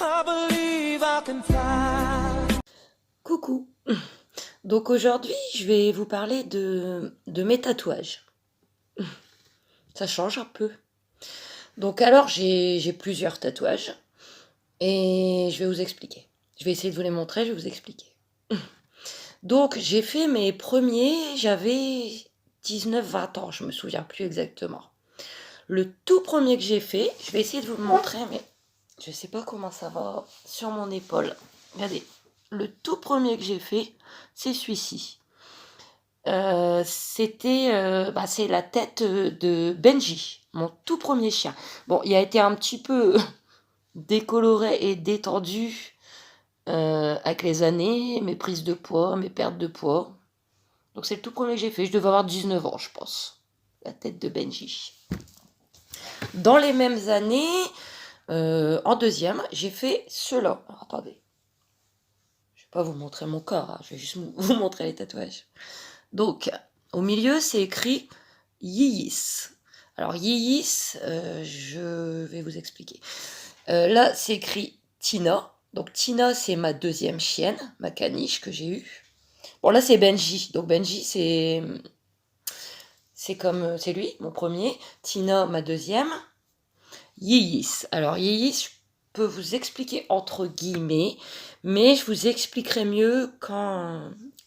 I believe I can fly. Coucou. Donc aujourd'hui, je vais vous parler de mes tatouages. Ça change un peu. Donc alors, j'ai plusieurs tatouages et je vais vous expliquer. Je vais essayer de vous les montrer, je vais vous expliquer. Donc j'ai fait mes premiers, j'avais 19-20 ans, je me souviens plus exactement. Le tout premier que j'ai fait, je vais essayer de vous le montrer, mais je sais pas comment ça va sur mon épaule. Regardez, le tout premier que j'ai fait, c'est celui-ci. C'est la tête de Benji, mon tout premier chien. Bon, il a été un petit peu décoloré et détendu avec les années, mes prises de poids, mes pertes de poids. Donc c'est le tout premier que j'ai fait. Je devais avoir 19 ans, je pense. La tête de Benji. Dans les mêmes années, en deuxième, j'ai fait cela. Alors, attendez. Je vais pas vous montrer mon corps, hein. Je vais juste vous montrer les tatouages. Donc, au milieu, c'est écrit Yiyis. Alors, Yiyis, je vais vous expliquer. Là, c'est écrit Tina. Donc, Tina, c'est ma deuxième chienne, ma caniche que j'ai eue. Bon, là, c'est Benji. Donc, Benji, c'est lui, mon premier. Tina, ma deuxième. Yiyis. Alors, Yiyis, je peux vous expliquer entre guillemets, mais je vous expliquerai mieux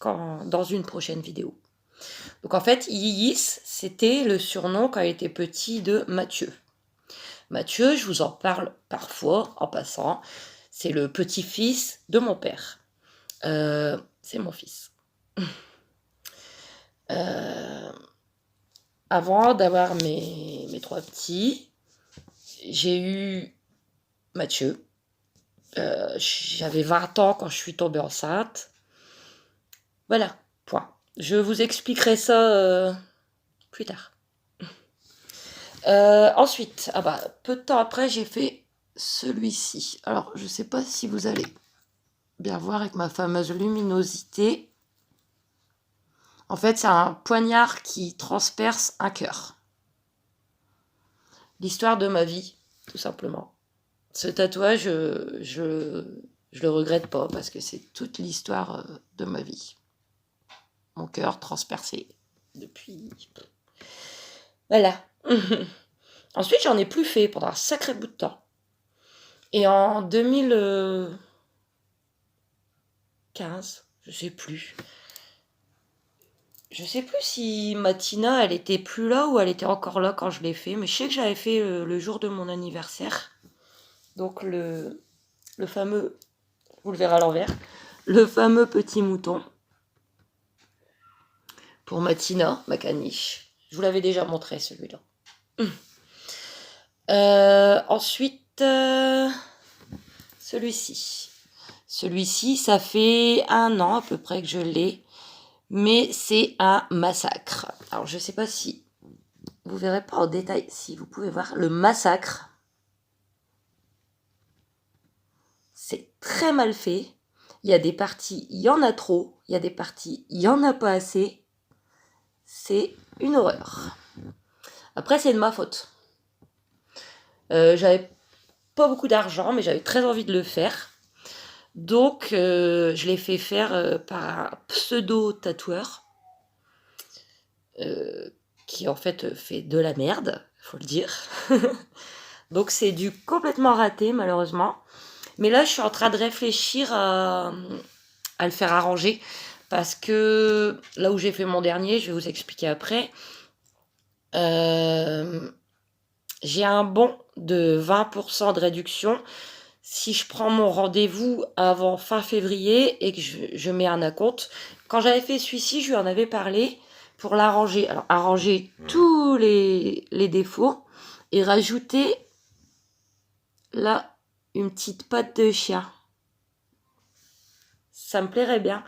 dans une prochaine vidéo. Donc en fait, Yiyis, c'était le surnom quand il était petit de Mathieu. Mathieu, je vous en parle parfois en passant, c'est le petit-fils de mon père. C'est mon fils. Avant d'avoir mes trois petits, j'ai eu Mathieu. J'avais 20 ans quand je suis tombée enceinte. Voilà, point. Je vous expliquerai ça plus tard. Ensuite, peu de temps après, j'ai fait celui-ci. Alors, je ne sais pas si vous allez bien voir avec ma fameuse luminosité. En fait, c'est un poignard qui transperce un cœur. L'histoire de ma vie, tout simplement. Ce tatouage, je le regrette pas parce que c'est toute l'histoire de ma vie. Mon cœur transpercé depuis... Voilà. Ensuite, j'en ai plus fait pendant un sacré bout de temps. Et en 2015, je sais plus. Je sais plus si Matina, elle était plus là ou elle était encore là quand je l'ai fait. Mais je sais que j'avais fait le jour de mon anniversaire. Donc le fameux, vous le verrez à l'envers, le fameux petit mouton. Pour Matina, ma caniche. Je vous l'avais déjà montré celui-là. Ensuite, celui-ci. Celui-ci, ça fait 1 an à peu près que je l'ai. Mais c'est un massacre. Alors, je ne sais pas si vous verrez pas en détail, si vous pouvez voir le massacre. C'est très mal fait. Il y a des parties, il y en a trop. Il y a des parties, il y en a pas assez. C'est une horreur. Après, c'est de ma faute. J'avais pas beaucoup d'argent, mais j'avais très envie de le faire. Donc, je l'ai fait faire par un pseudo-tatoueur qui, en fait de la merde, faut le dire. Donc, c'est du complètement raté, malheureusement. Mais là, je suis en train de réfléchir à le faire arranger. Parce que là où j'ai fait mon dernier, je vais vous expliquer après, j'ai un bon de 20% de réduction si je prends mon rendez-vous avant fin février et que je mets un acompte. Quand j'avais fait celui-ci, je lui en avais parlé pour l'arranger. Alors, arranger tous les défauts et rajouter là une petite patte de chien. Ça me plairait bien.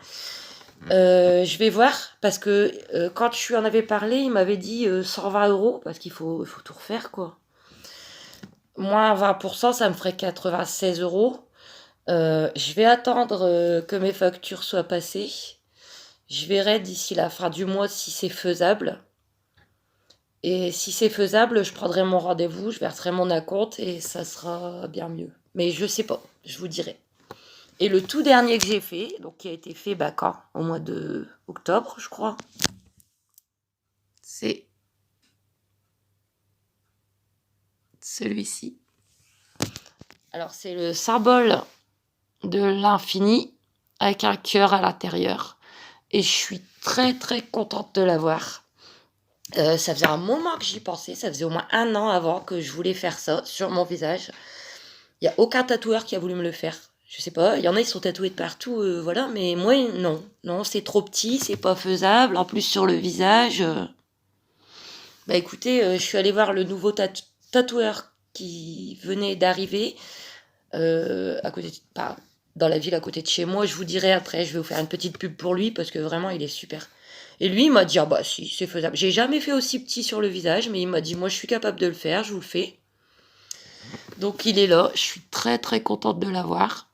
Je vais voir parce que quand je lui en avais parlé, il m'avait dit 120 € parce qu'il faut tout refaire quoi. Moins 20%, ça me ferait 96 €. Je vais attendre que mes factures soient passées. Je verrai d'ici la fin du mois si c'est faisable. Et si c'est faisable, je prendrai mon rendez-vous, je verserai mon acompte et ça sera bien mieux. Mais je sais pas, je vous dirai. Et le tout dernier que j'ai fait, donc qui a été fait quand? Au mois de octobre, je crois. C'est celui-ci. Alors, c'est le symbole de l'infini avec un cœur à l'intérieur. Et je suis très très contente de l'avoir. Ça faisait un moment que j'y pensais, ça faisait au moins 1 an avant que je voulais faire ça sur mon visage. Il n'y a aucun tatoueur qui a voulu me le faire. Je sais pas, il y en a, ils sont tatoués de partout, voilà, mais moi, non. Non, c'est trop petit, c'est pas faisable. En plus, sur le visage. Bah écoutez, je suis allée voir le nouveau tatoueur qui venait d'arriver à côté pas dans la ville à côté de chez moi. Je vous dirai après, je vais vous faire une petite pub pour lui parce que vraiment, il est super. Et lui, il m'a dit, ah bah si, c'est faisable. J'ai jamais fait aussi petit sur le visage, mais il m'a dit, moi, je suis capable de le faire, je vous le fais. Donc, il est là. Je suis très, très contente de l'avoir.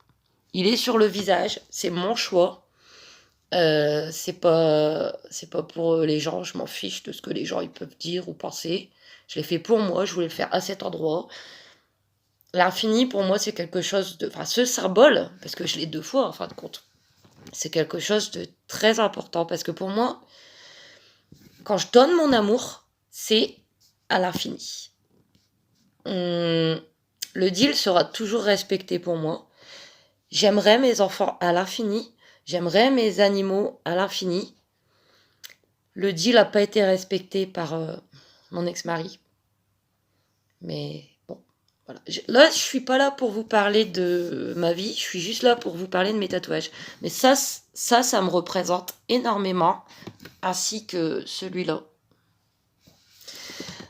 Il est sur le visage. C'est mon choix. C'est pas pour les gens. Je m'en fiche de ce que les gens ils peuvent dire ou penser. Je l'ai fait pour moi. Je voulais le faire à cet endroit. L'infini, pour moi, c'est quelque chose de... Enfin, ce symbole, parce que je l'ai 2 fois, en fin de compte, c'est quelque chose de très important. Parce que pour moi, quand je donne mon amour, c'est à l'infini. Le deal sera toujours respecté pour moi. J'aimerais mes enfants à l'infini. J'aimerais mes animaux à l'infini. Le deal n'a pas été respecté par mon ex-mari. Mais bon, voilà. Là, je suis pas là pour vous parler de ma vie. Je suis juste là pour vous parler de mes tatouages. Mais ça me représente énormément. Ainsi que celui-là.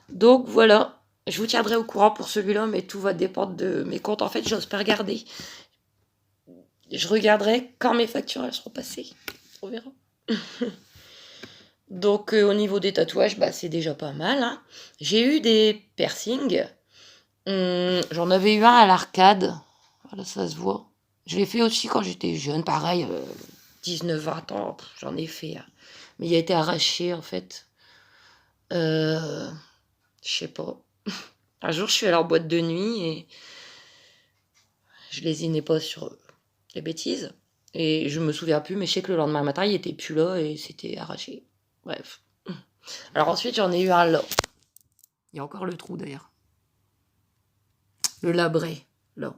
Donc voilà. Je vous tiendrai au courant pour celui-là, mais tout va dépendre de mes comptes. En fait, j'ose pas regarder. Je regarderai quand mes factures elles seront passées. On verra. Donc au niveau des tatouages, c'est déjà pas mal. Hein. J'ai eu des piercings. J'en avais eu un à l'arcade. Voilà, ça se voit. Je l'ai fait aussi quand j'étais jeune. Pareil, 19-20 ans, j'en ai fait. Hein. Mais il a été arraché en fait. Je sais pas. Un jour, je suis allée en boîte de nuit et je lésinais pas sur les bêtises. Et je me souviens plus, mais je sais que le lendemain matin, il était plus là et c'était arraché. Bref. Alors ensuite, j'en ai eu un là. Il y a encore le trou d'ailleurs. Le labré, là.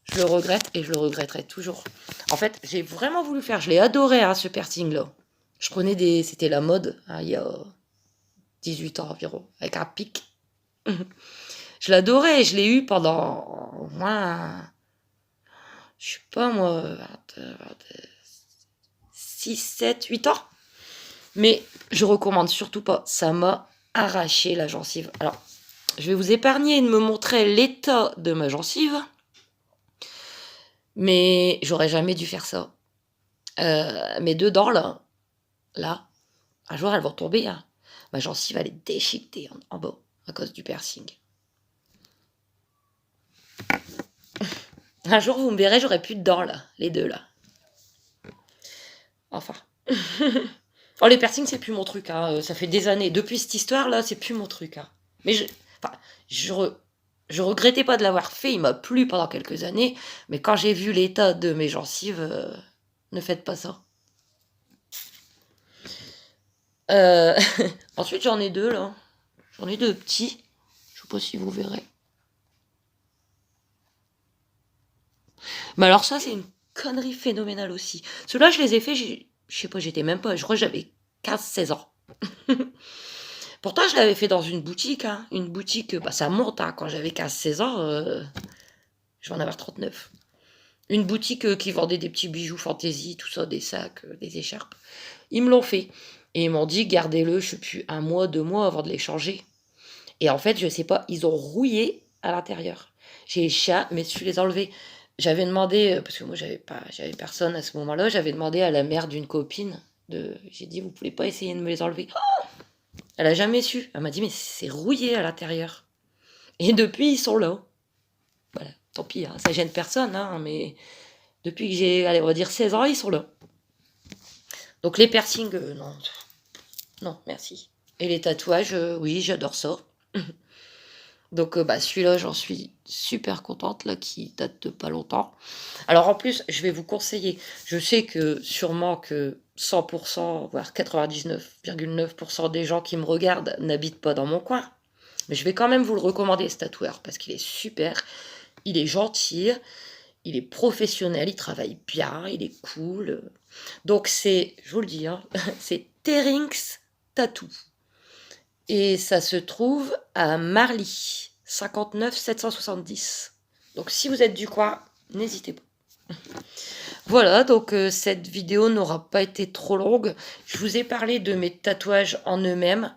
Je le regrette et je le regretterai toujours. En fait, j'ai vraiment voulu faire. Je l'ai adoré, ce piercing-là. Je prenais des... C'était la mode, il y a 18 ans environ, avec un pic. Je l'adorais et je l'ai eu pendant au moins... Je sais pas moi... 6, 7, 8 ans. Mais je recommande surtout pas. Ça m'a arraché la gencive. Alors, je vais vous épargner de me montrer l'état de ma gencive. Mais j'aurais jamais dû faire ça. Mes 2 dents, là, un jour, elles vont tomber. Hein. Ma gencive, elle est déchiquetée en bas à cause du piercing. Un jour, vous me verrez, j'aurai plus de dents, là. Les 2, là. Enfin. Oh, les piercings, c'est plus mon truc. Hein. Ça fait des années. Depuis cette histoire-là, c'est plus mon truc. Hein. Mais je regrettais pas de l'avoir fait. Il m'a plu pendant quelques années. Mais quand j'ai vu l'état de mes gencives, ne faites pas ça. Ensuite, j'en ai 2, là. J'en ai 2 petits. Je sais pas si vous verrez. Mais alors ça, c'est une connerie phénoménale aussi. Ceux-là, je les ai faits, je sais pas, j'étais même pas... Je crois que j'avais 15-16 ans. Pourtant, je l'avais fait dans une boutique. Hein. Une boutique, ça monte. Hein. Quand j'avais 15-16 ans, je vais en avoir 39. Une boutique qui vendait des petits bijoux fantaisie, tout ça, des sacs, des écharpes. Ils me l'ont fait. Et ils m'ont dit, gardez-le, je sais plus, 1 mois, 2 mois avant de les changer. Et en fait, je sais pas, ils ont rouillé à l'intérieur. J'ai mais su les enlever. J'avais demandé, parce que moi j'avais personne à ce moment-là, j'avais demandé à la mère d'une copine, j'ai dit, vous pouvez pas essayer de me les enlever. Oh, elle a jamais su. Elle m'a dit, mais c'est rouillé à l'intérieur. Et depuis, ils sont là. Voilà, tant pis, hein, ça gêne personne, hein, mais depuis que j'ai, allez, on va dire 16 ans, ils sont là. Donc les piercings, non. Non, merci. Et les tatouages, oui, j'adore ça. Donc bah, celui-là, j'en suis super contente, là, qui date de pas longtemps. Alors en plus, je vais vous conseiller, je sais que sûrement que 100 voire 99,9 % des gens qui me regardent n'habitent pas dans mon coin. Mais je vais quand même vous le recommander, ce tatoueur, parce qu'il est super, il est gentil, il est professionnel, il travaille bien, il est cool. Donc c'est, je vous le dis, hein, c'est Terinx Tattoo. Et ça se trouve à Marly, 59 770. Donc si vous êtes du coin, n'hésitez pas. Voilà, donc cette vidéo n'aura pas été trop longue. Je vous ai parlé de mes tatouages en eux-mêmes.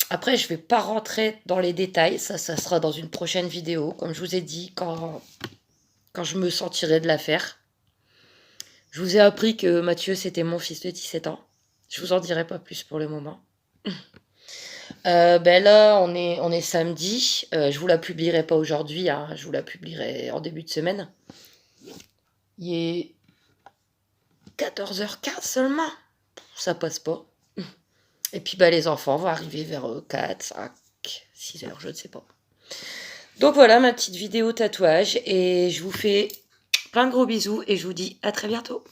Après, je ne vais pas rentrer dans les détails. Ça sera dans une prochaine vidéo. Comme je vous ai dit, quand je me sentirai de la faire. Je vous ai appris que Mathieu, c'était mon fils de 17 ans. Je vous en dirai pas plus pour le moment. Ben là, on est samedi. Je vous la publierai pas aujourd'hui, hein. Je vous la publierai en début de semaine. Il est 14h15 seulement. Ça passe pas. Et puis bah, les enfants vont arriver vers 4, 5, 6 heures, je ne sais pas. Donc voilà ma petite vidéo tatouage. Et je vous fais plein de gros bisous et je vous dis à très bientôt.